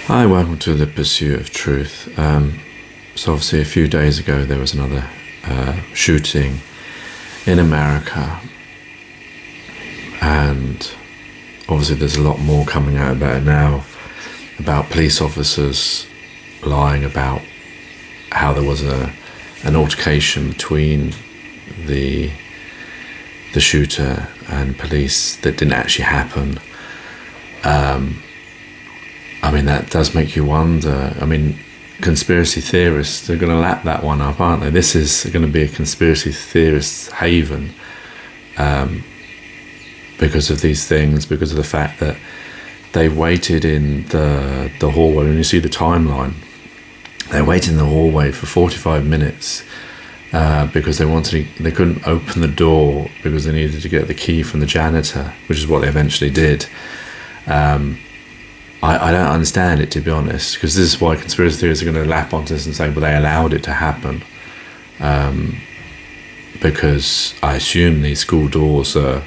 Hi, welcome to the Pursuit of Truth. So obviously a few days ago there was another shooting in America, and obviously there's a lot more coming out about it now, about police officers lying about how there was an altercation between the shooter and police that didn't actually happen. I mean, that does make you wonder. I mean, conspiracy theorists are going to lap that one up, aren't they? This is going to be a conspiracy theorist's haven because of these things, because of the fact that they waited in the hallway. When you see the timeline, they waited in the hallway for 45 minutes because they couldn't open the door because they needed to get the key from the janitor, which is what they eventually did. I don't understand it, to be honest, because this is why conspiracy theorists are going to lap onto this and say, well, they allowed it to happen. Because I assume these school doors are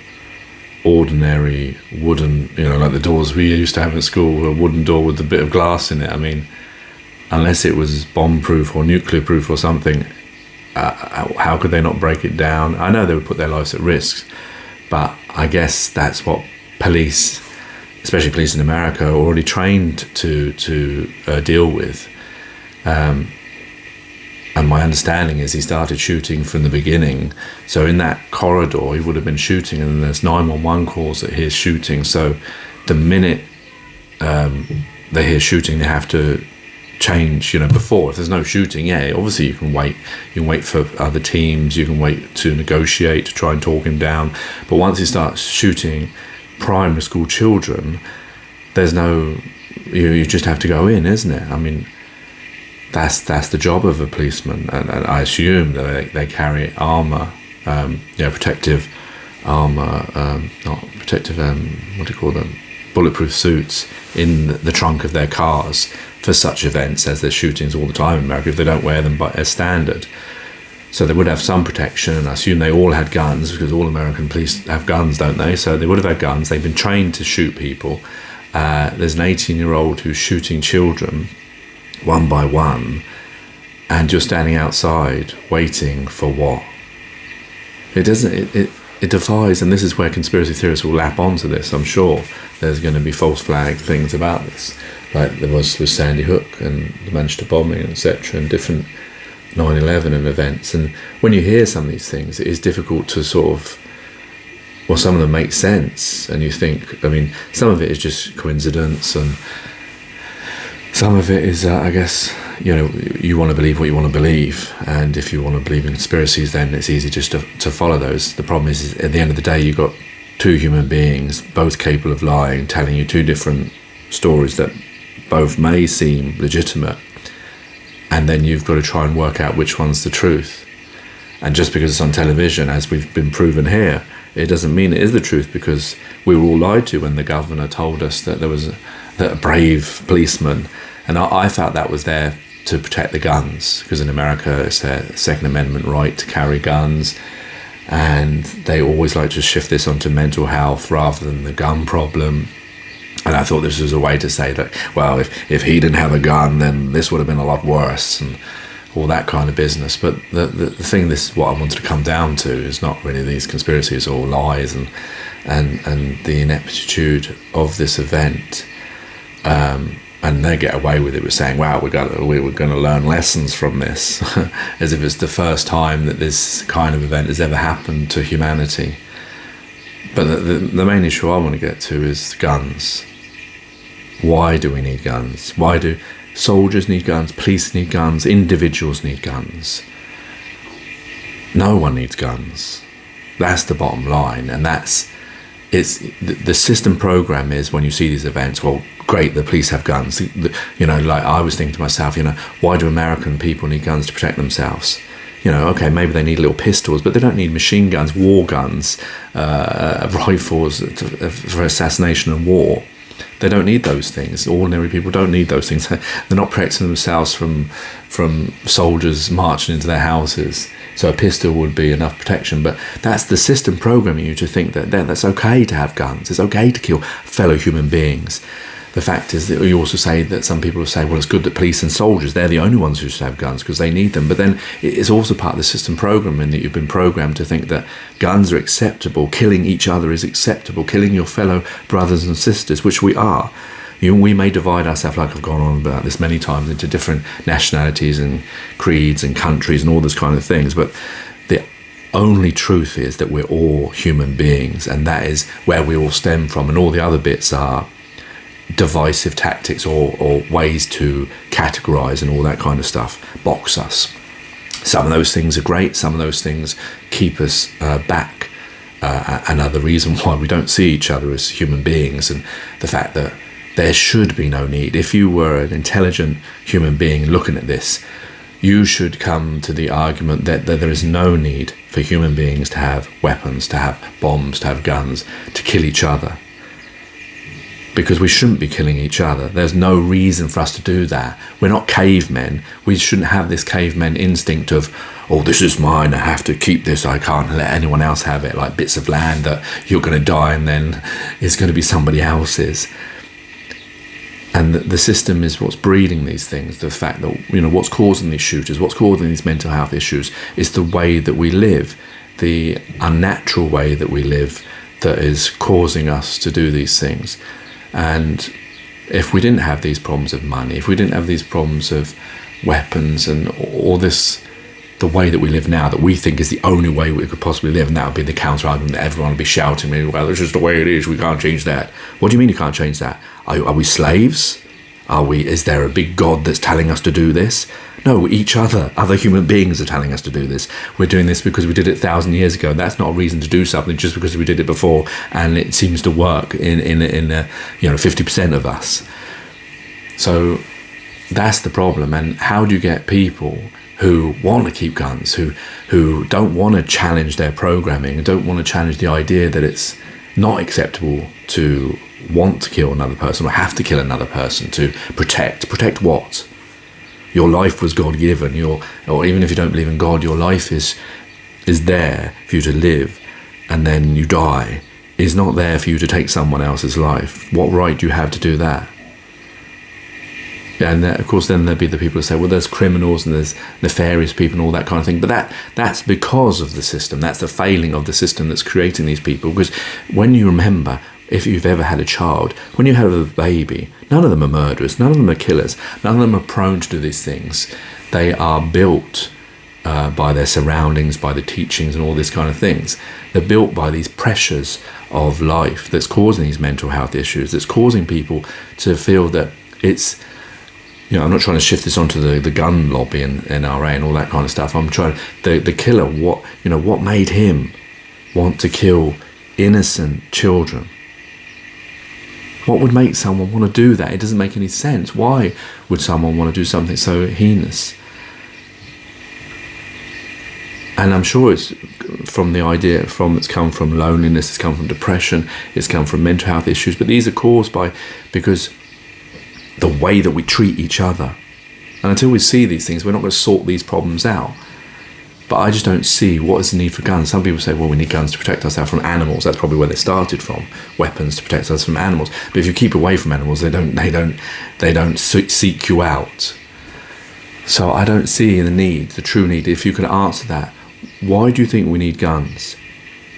ordinary wooden, like the doors we used to have in school, a wooden door with a bit of glass in it. I mean, unless it was bomb-proof or nuclear-proof or something, how could they not break it down? I know they would put their lives at risk, but I guess that's what police, especially police in America, are already trained to deal with. And my understanding is he started shooting from the beginning. So in that corridor, he would have been shooting, and then there's 911 calls that hear shooting. So the minute they hear shooting, they have to change. Before, if there's no shooting, obviously you can wait. You can wait for other teams. You can wait to negotiate, to try and talk him down. But once he starts shooting primary school children, there's no, you just have to go in, isn't it? I mean, that's the job of a policeman, and I assume that they carry armour, protective armour, not protective, what do you call them, bulletproof suits in the trunk of their cars for such events, as there's shootings all the time in America if they don't wear them as standard. So they would have some protection, and I assume they all had guns, because all American police have guns, don't they? So they would have had guns. They've been trained to shoot people. There's an 18-year-old who's shooting children one by one, and you're standing outside waiting for what? It doesn't. It defies, and this is where conspiracy theorists will lap onto this. I'm sure there's going to be false flag things about this, like there was with Sandy Hook and the Manchester bombing, etc., and different 9/11 and events. And when you hear some of these things, it is difficult to sort of, well, some of them make sense, and you think, I mean, some of it is just coincidence, and some of it is, I guess, you want to believe what you want to believe, and if you want to believe in conspiracies, then it's easy just to follow those. The problem is, at the end of the day, you've got two human beings, both capable of lying, telling you two different stories that both may seem legitimate, and then you've got to try and work out which one's the truth. And just because it's on television, as we've been proven here, it doesn't mean it is the truth, because we were all lied to when the governor told us that there was a brave policeman. And I felt that was there to protect the guns, because in America it's their Second Amendment right to carry guns, and they always like to shift this onto mental health rather than the gun problem. And I thought this was a way to say that, well, if he didn't have a gun, then this would have been a lot worse, and all that kind of business. But the thing, this is what I wanted to come down to, is not really these conspiracies or lies and the ineptitude of this event. And they get away with it with saying, wow, we're going to learn lessons from this, as if it's the first time that this kind of event has ever happened to humanity. But the main issue I want to get to is guns. Why do we need guns? Why do soldiers need guns, police need guns, individuals need guns? No one needs guns. That's the bottom line, and the system program is, when you see these events, well, great, the police have guns. Like I was thinking to myself, why do American people need guns to protect themselves? Okay, maybe they need little pistols, but they don't need machine guns, war guns, rifles for assassination and war. They don't need those things. Ordinary people don't need those things. They're not protecting themselves from soldiers marching into their houses. So a pistol would be enough protection. But that's the system programming you to think that that's okay to have guns. It's okay to kill fellow human beings. the fact is that you also say that some people say, well, it's good that police and soldiers, they're the only ones who should have guns because they need them. But then it's also part of the system programming that you've been programmed to think that guns are acceptable, killing each other is acceptable, killing your fellow brothers and sisters, which we are. We may divide ourselves, like I've gone on about this many times, into different nationalities and creeds and countries and all those kind of things. But the only truth is that we're all human beings, and that is where we all stem from, and all the other bits are divisive tactics or ways to categorize and all that kind of stuff, box us. Some of those things are great, some of those things keep us back. Another reason why we don't see each other as human beings, and the fact that there should be no need. If you were an intelligent human being looking at this, you should come to the argument that there is no need for human beings to have weapons, to have bombs, to have guns, to kill each other. Because we shouldn't be killing each other. There's no reason for us to do that. We're not cavemen. We shouldn't have this caveman instinct of, oh, this is mine, I have to keep this, I can't let anyone else have it, like bits of land that you're going to die and then it's going to be somebody else's. And the system is what's breeding these things. The fact that, what's causing these shooters, what's causing these mental health issues is the way that we live, the unnatural way that we live that is causing us to do these things. And if we didn't have these problems of money, if we didn't have these problems of weapons and all this, the way that we live now, that we think is the only way we could possibly live, and that would be the counter argument that everyone would be shouting me, well, it's just the way it is, we can't change that. What do you mean you can't change that? Are we slaves? Is there a big God that's telling us to do this? No, other human beings are telling us to do this. We're doing this because we did it 1,000 years ago. That's not a reason to do something just because we did it before and it seems to work in 50% of us. So that's the problem. And how do you get people who want to keep guns, who don't want to challenge their programming and don't want to challenge the idea that it's not acceptable to want to kill another person or have to kill another person to protect what? Your life was God-given, or even if you don't believe in God, your life is there for you to live, and then you die. It's not there for you to take someone else's life. What right do you have to do that? And of course then there'd be the people who say, well, there's criminals and there's nefarious people and all that kind of thing. But that's because of the system. That's the failing of the system that's creating these people. Because when you remember, if you've ever had a child, when you have a baby, none of them are murderers, none of them are killers, none of them are prone to do these things. They are built by their surroundings, by the teachings and all these kind of things. They're built by these pressures of life that's causing these mental health issues, that's causing people to feel that it's, I'm not trying to shift this onto the gun lobby and NRA and all that kind of stuff. I'm trying the killer, what made him want to kill innocent children? What would make someone want to do that? It doesn't make any sense. Why would someone want to do something so heinous? And I'm sure it's from the idea it's come from loneliness, it's come from depression, it's come from mental health issues. But these are caused because the way that we treat each other. And until we see these things, we're not going to sort these problems out. But I just don't see what is the need for guns. Some people say, well, we need guns to protect ourselves from animals. That's probably where they started from, weapons to protect us from animals. But if you keep away from animals, they don't seek you out. So I don't see the true need. If you can answer that, why do you think we need guns?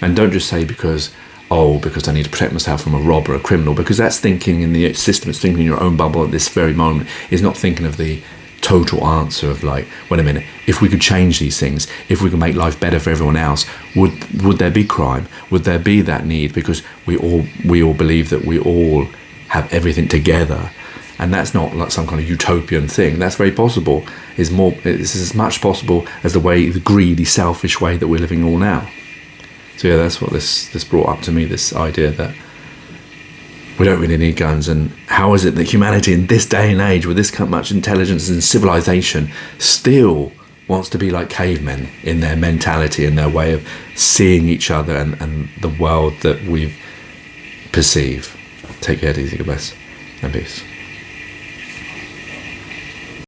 And don't just say because I need to protect myself from a robber, a criminal, because that's thinking in the system, it's thinking in your own bubble at this very moment, is not thinking of the total answer of like, wait a minute, if we could change these things, if we could make life better for everyone else, would there be crime? Would there be that need? Because we all believe that we all have everything together, and that's not like some kind of utopian thing. That's very possible. It's as much possible as the greedy, selfish way that we're living all now. So yeah, that's what this brought up to me, this idea that we don't really need guns. And how is it that humanity in this day and age, with this much intelligence and civilization, still wants to be like cavemen in their mentality and their way of seeing each other and the world that we perceive? Take care, easy, God bless, and peace.